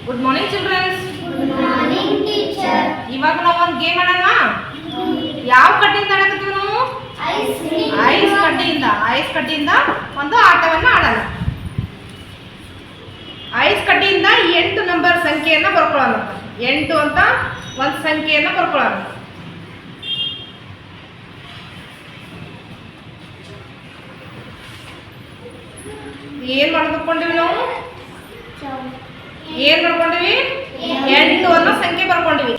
Good morning, children. Good morning, teacher. ಇವಾಗ ನಾವು ಒಂದು ಗೇಮ್ ಆಡೋಣ. ಯಾವ ಕಡ್ಡಿಯಿಂದ ಆಡಕತ್ತೀವಿ ನಾವು? ಐಸ್ ಕಡ್ಡಿಯಿಂದ ಒಂದು ಆಟವನ್ನು ಆಡೋಣ. ಐಸ್ ಕಡ್ಡಿಯಿಂದ 8 ನಂಬರ್ ಸಂಖ್ಯೆಯನ್ನು ಬರ್ಕೊಳ್ಳೋಣ. 8 ಅಂತ ಒಂದು ಸಂಖ್ಯೆಯನ್ನು ಬರ್ಕೊಳ್ಳೋಣ. ಏನು ಮಾಡ್ಕೊಂಡಿವಿ ನಾವು? ಏನು ಬರ್ಕೊಂಡಿವಿ? 8 ಅನ್ನೋ ಸಂಖ್ಯೆ ಬರ್ಕೊಂಡಿವಿ.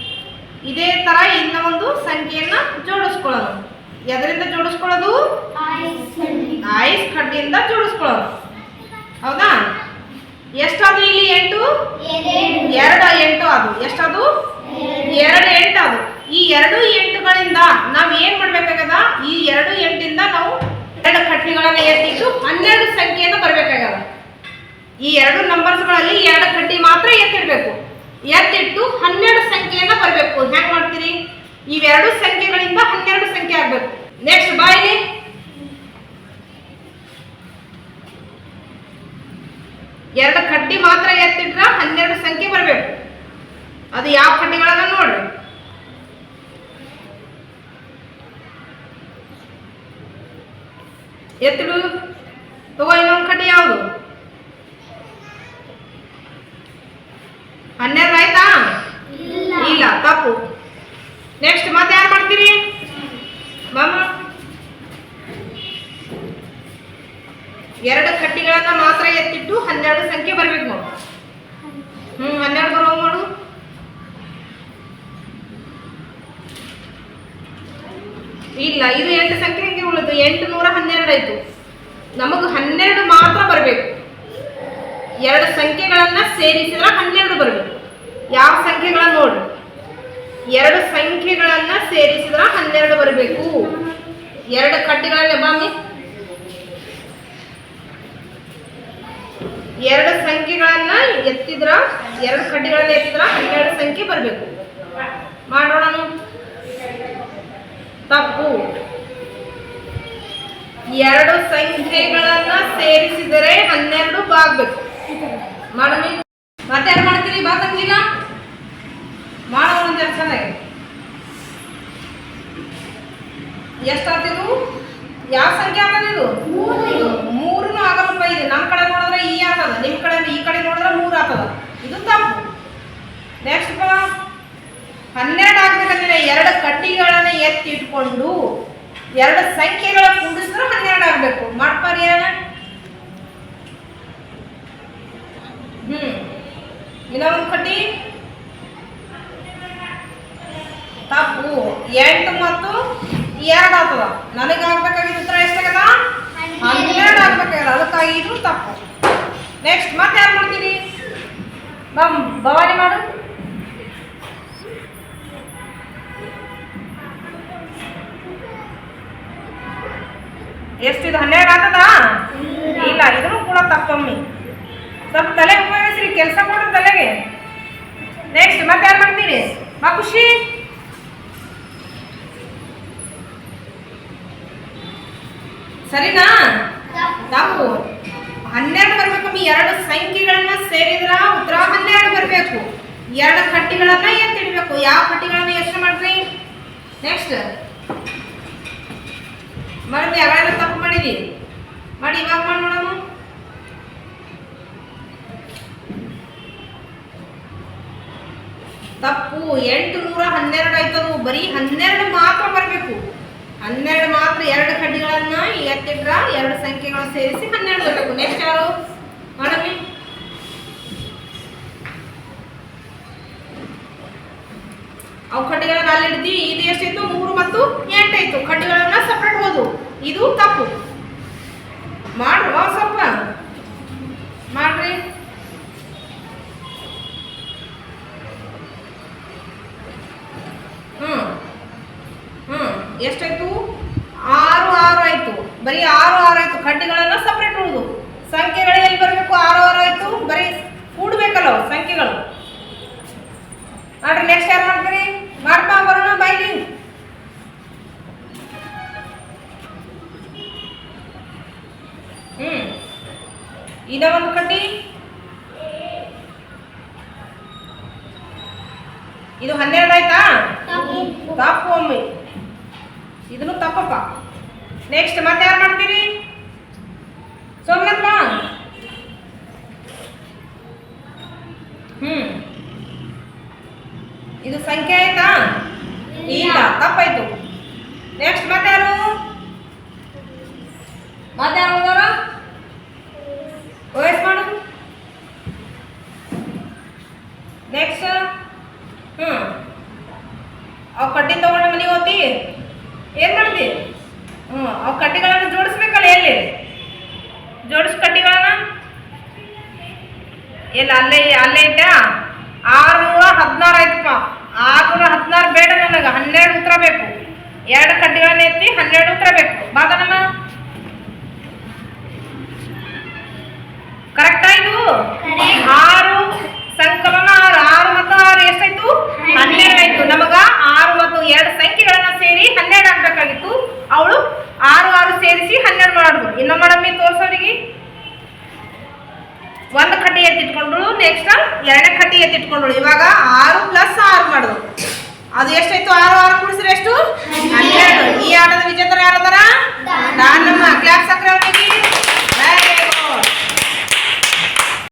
ಇದೇ ತರ ಇನ್ನ ಒಂದು ಸಂಖ್ಯೆಯನ್ನ ಜೋಡಿಸ್ಕೊಳ್ಳೋದು. ಎದರಿಂದ ಜೋಡಿಸ್ಕೊಳ್ಳೋದು? ಐಸ್ ಕಡ್ಡಿಯಿಂದ ಜೋಡಿಸ್ಕೊಳ್ಳೋದು. ಹೌದಾ? ಎಷ್ಟಾದ್ರು ಇಲ್ಲಿ 8? 2 8 ಅದು. ಎಷ್ಟದು? 2 8 ಅದು. ಈ 2 8ಗಳಿಂದ ನಾವು ಏನ್ ಮಾಡ್ಬೇಕಾಗದ? ಈ 2 8ಇಂದ ನಾವು 2 ಕಡ್ಡಿಗಳನ್ನ ಎತ್ತಿಟ್ಟು 12 ಸಂಖ್ಯೆಯನ್ನು ಬರ್ಬೇಕಾಗದ. ಈ 2 ನಂಬರ್ಸ್ಗಳಲ್ಲಿ 2 ಕಡ್ಡಿ ಮಾತ್ರ ಎತ್ತಿಡ್ಬೇಕು. ಎತ್ತಿಟ್ಟು 12 ಸಂಖ್ಯೆಯನ್ನ ಬರಬೇಕು. ಹೆಂಗ್ ಮಾಡ್ತೀರಿ? ಇವೆರಡು ಸಂಖ್ಯೆಗಳಿಂದ 12 ಸಂಖ್ಯೆ ಆಗ್ಬೇಕು. ನೆಕ್ಸ್ಟ್ ಬಾಯಿಲಿ 2 ಕಡ್ಡಿ ಮಾತ್ರ ಎತ್ತಿಟ್ರ 12 ಸಂಖ್ಯೆ ಬರಬೇಕು. ಅದು ಯಾವ ಕಡ್ಡಿಗಳನ್ನ ನೋಡ್ರಿ. ಎತ್ತಿಡು. ತಗೋ ಇನ್ನೊಂದು ಕಡ್ಡಿ ಯಾವುದು? 12 ಆಯ್ತಾ? ಇಲ್ಲ, ತಪ್ಪು. ನೆಕ್ಸ್ಟ್ ಮತ್ತೆ ಯಾರು ಮಾಡ್ತೀರಿ? ಮಾಮ 2 ಕಡ್ಡಿಗಳನ್ನ ಮಾತ್ರ ಎತ್ತಿಟ್ಟು 12 ಸಂಖ್ಯೆ ಬರ್ಬೇಕು ನಾವು. 12 ಬರೋ ಮಾಡು. ಇಲ್ಲ, ಇದು 8 ಸಂಖ್ಯೆ ಹೆಂಗೆ ಉಳಿದು? 812 ಆಯ್ತು. ನಮಗೆ 12 ಮಾತ್ರ ಬರಬೇಕು. 2 ಸಂಖ್ಯೆಗಳನ್ನ ಸೇರಿಸಿದ್ರೆ 12 ಬರಬೇಕು. ಯಾವ ಸಂಖ್ಯೆಗಳನ್ನ ನೋಡ್ರಿ. 2 ಸಂಖ್ಯೆಗಳನ್ನ ಸೇರಿಸಿದ್ರೆ 12 ಬರಬೇಕು. 2 ಕಡ್ಡಿಗಳನ್ನ ಬಾಮಿ. 2 ಸಂಖ್ಯೆಗಳನ್ನ ಎತ್ತಿದ್ರ 2 ಕಡ್ಡಿಗಳನ್ನ ಎತ್ತಿದ್ರ 12 ಸಂಖ್ಯೆ ಬರಬೇಕು. ಮಾಡೋಣ. ತಪ್ಪು. 2 ಸಂಖ್ಯೆಗಳನ್ನ ಸೇರಿಸಿದರೆ 12 ಬಾಗ್ಬೇಕು. ಮಾಡಮಿ. ಮತ್ತೆ ಯಾರು ಮಾಡ್ತೀರಿ? ಬಾ ತಂಗಿಲ್ಲ ಮಾಡೋಣ ಅಂತ ಚೆನ್ನಾಗಿ. ಎಷ್ಟಾಗ್ತಿದು? ಯಾವ ಸಂಖ್ಯೆ ಆಗ್ತದೆ ಇದು? 3 ಆಗಲ್ಲಪ್ಪ. ಇದು ನಮ್ಮ ಕಡೆ ನೋಡಿದ್ರೆ ಈ ಆಗ್ತದ, ನಿಮ್ಮ ಕಡೆ ಈ ಕಡೆ ನೋಡಿದ್ರೆ 3 ಆಗ್ತದ. ಇದು ತಪ್ಪು. ನೆಕ್ಸ್ಟ್ 12 ಆಗ್ಬೇಕಂದ್ರೆ 2 ಕಡ್ಡಿಗಳನ್ನ ಎತ್ತಿ ಇಟ್ಕೊಂಡು 2 ಸಂಖ್ಯೆಗಳ ಕೂಡಿಸಿದ್ರೆ 12 ಆಗ್ಬೇಕು. ಮಾಡ್ಪಾರಿ ಏನ? ಇನ್ನೊಂದು ಕಡ್ಡಿ ತಪ್ಪು. 8 ಮತ್ತು 2 ಆಗ್ತದ. ನನಗೆ ಆಗ್ಬೇಕಾಗಿದ್ದು ಉತ್ತರ ಎಷ್ಟಾಗದ? 12 ಆಗ್ಬೇಕಾಗದ. ಅದಕ್ಕಾಗಿ ಇದು ತಪ್ಪು. ನೆಕ್ಸ್ಟ್ ಮತ್ತೆ ಯಾರು ಮಾಡ್ತೀರಿ? ಭವಾನಿ ಮಾಡು. ಎಷ್ಟಿದು? 12 ಆಗ್ತದ? ಇಲ್ಲ, ಇದನ್ನು ಕೂಡ ತಪ್ಪಮ್ಮಿ. ಸ್ವಲ್ಪ ತಲೆ ಉಪಯೋಗಿಸ್ರಿ, ಕೆಲಸ ಕೊಡ್ರಿ ತಲೆಗೆ. ನೆಕ್ಸ್ಟ್ ಮತ್ತೆ ಯಾರು ಮಾಡ್ತೀರಿ? ಬಾ ಖುಷಿ. ಸರಿನಾ? ತಪ್ಪು. 12 ಬರ್ಬೇಕಮ್ಮಿ. 2 ಸಂಖ್ಯೆಗಳನ್ನ ಸೇರಿದ್ರ ಉತ್ತರ 12 ಬರಬೇಕು. 2 ಕಡ್ಡಿಗಳನ್ನ ಎತ್ತಿಡ್ಬೇಕು. ಯಾವ ಕಡ್ಡಿಗಳನ್ನ ಎಷ್ಟು ಮಾಡ್ರಿ? ನೆಕ್ಸ್ಟ್ ಮಾಡಿ. ಯಾವಾಗ ತಪ್ಪು ಮಾಡಿದಿ? ಮಾಡಿ ಇವಾಗ ಮಾಡಿ ನೋಡೋಣ. ತಪ್ಪು. 812 ಆಯ್ತದು. ಬರೀ 12 ಮಾತ್ರ ಬರಬೇಕು. 12 ಮಾತ್ರ. 2 ಕಡ್ಡಿಗಳನ್ನ ಎತ್ತಿಟ್ರ 2 ಸಂಖ್ಯೆಗಳನ್ನ ಸೇರಿಸಿ 12 ಬರಬೇಕು. ನೆಕ್ಸ್ಟ್ ಯಾರು ಮಾಡಮಿ? ಅವು ಕಡ್ಡಿಗಳನ್ನ ಅಲ್ಲಿ ಹಿಡ್ದಿ. ಇದು ಎಷ್ಟಿತ್ತು? 3 ಮತ್ತು 8 ಆಯ್ತು. ಕಡ್ಡಿಗಳನ್ನ ಸಪ್ರೇಟ್ ಹೋದು. ಇದು ತಪ್ಪು. ಮಾಡ್ರು ಸ್ವಲ್ಪ ಮಾಡ್ರಿ. ಎಷ್ಟಾಯ್ತು? 6 6 ಆಯ್ತು. ಬರೀ 6 6 ಆಯ್ತು. ಕಡ್ಡಿಗಳನ್ನ ಸಪ್ರೇಟ್ ಉಳಿದು. ಸಂಖ್ಯೆಗಳು ಎಲ್ಲಿ ಬರಬೇಕು? 6 6 ಆಯ್ತು. ಬರೀ ಕೂಡ್ಬೇಕಲ್ಲ ಸಂಖ್ಯೆಗಳು. ಮಾಡ್ರಿ. ನೆಕ್ಸ್ಟ್ ಯಾರು ಮಾಡ್ತೀರಿ? ಮಾಡ್ತಾ ಬರೋಣ ಬಾಯ್ಲಿ. ಇದ ಒಂದು ಕಡ್ಡಿ ಇದು 12 ಆಯ್ತಾ? ತಪ್ಪು ಒಮ್ಮೆ, ಇದನ್ನು ತಪ್ಪಪ್ಪ. ನೆಕ್ಸ್ಟ್ ಮತ್ತೆ ಯಾರು ಮಾಡ್ತೀರಿ? ಸೋಮನಾಥ್ ಬಾ. ಇದು ಸಂಖ್ಯೆ ಆಯ್ತಾ? ಇಲ್ಲ, ತಪ್ಪಾಯ್ತು. ನೆಕ್ಸ್ಟ್ ಮತ್ತೆ ಯಾರು ಹೋದಾರ? ವಯಸ್ ಮಾಡು. ನೆಕ್ಸ್ಟ್ ಅವು ಕಡ್ಡಿ ತಗೊಂಡು ಮನೆಗೆ ಹೋಗ್ತಿ, ಏನ್ ಮಾಡ್ತಿ? ಅವು ಕಡ್ಡಿಗಳನ್ನು ಜೋಡಿಸ್ಬೇಕಲ್ಲ, ಎಲ್ಲಿ ಜೋಡಿಸ್ ಕಡ್ಡಿಗಳನ್ನ? ಎಲ್ಲ ಅಲ್ಲೇ ಇಟ್ಟ. 616 ಆಯ್ತಪ್ಪ. 616 ಬೇಡ ನನಗೆ, 12 ಉತ್ತರ ಬೇಕು. 2 ಕಡ್ಡಿಗಳನ್ನ ಎತ್ತಿ 12 ಉತ್ತರ ಬೇಕು. ಬಾದನಮ್ಮ ಕರೆಕ್ಟಾ? ಇದು 6 ಸಂಕಲನ 6 ಮತ್ತು 6 ಎಷ್ಟಾಯ್ತು? 12 ಆಯ್ತು. ನಮಗ 6 ಮತ್ತು 2 ಸಂಖ್ಯೆಗಳನ್ನ ಸೇರಿ 12 ಆಗ್ಬೇಕಾಗಿತ್ತು. ಅವಳು 6 ಸೇರಿಸಿ 12 ಮಾಡಿದ್ರು. ಇನ್ನೊಮ್ಮೆ ಮಾಡಮ್ಮಿ ತೋರ್ಸೋರಿಗೆ. ಒಂದು ಕಡ್ಡಿ ಎತ್ತಿಟ್ಕೊಂಡ್ರು, ನೆಕ್ಸ್ಟ್ 2ನೇ ಕಡ್ಡಿ ಎತ್ತಿಟ್ಕೊಂಡ್ರು. ಇವಾಗ 6 + 6 ಮಾಡಿದ್ರು. ಅದು ಎಷ್ಟಾಯ್ತು? 6 ಕೂಡಿಸಿದ್ರೆ ಎಷ್ಟು? 12